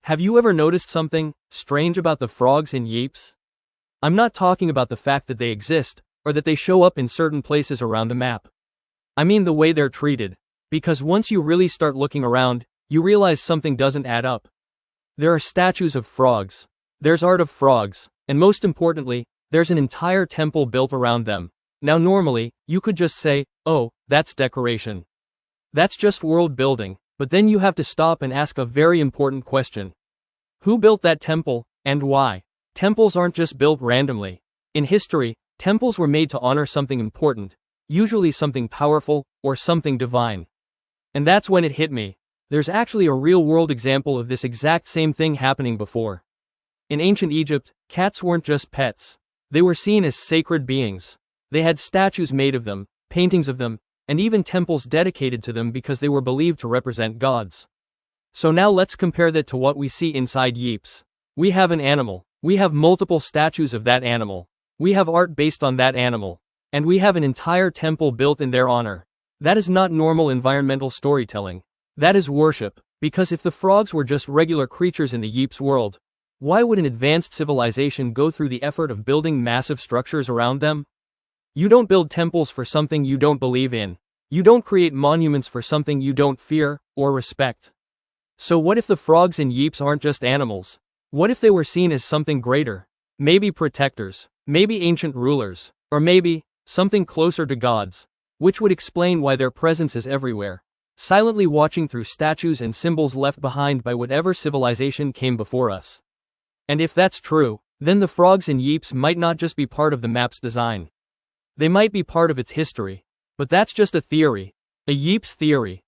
Have you ever noticed something strange about the frogs in Ypres? I'm not talking about the fact that they exist, or that they show up in certain places around the map. I mean the way they're treated. Because once you really start looking around, you realize something doesn't add up. There are statues of frogs. There's art of frogs, and most importantly, there's an entire temple built around them. Now normally, you could just say, oh, that's decoration. That's just world building, but then you have to stop and ask a very important question. Who built that temple, and why? Temples aren't just built randomly. In history, temples were made to honor something important, usually something powerful, or something divine. And that's when it hit me. There's actually a real-world example of this exact same thing happening before. In ancient Egypt, cats weren't just pets. They were seen as sacred beings. They had statues made of them, paintings of them, and even temples dedicated to them because they were believed to represent gods. So now let's compare that to what we see inside Ypres. We have an animal. We have multiple statues of that animal. We have art based on that animal. And we have an entire temple built in their honor. That is not normal environmental storytelling. That is worship. Because if the frogs were just regular creatures in the Ypres world, why would an advanced civilization go through the effort of building massive structures around them? You don't build temples for something you don't believe in. You don't create monuments for something you don't fear or respect. So what if the frogs in Ypres aren't just animals? What if they were seen as something greater? Maybe protectors, maybe ancient rulers, or maybe something closer to gods, which would explain why their presence is everywhere, silently watching through statues and symbols left behind by whatever civilization came before us. And if that's true, then the frogs in Ypres might not just be part of the map's design. They might be part of its history. But that's just a theory. A Ypres theory.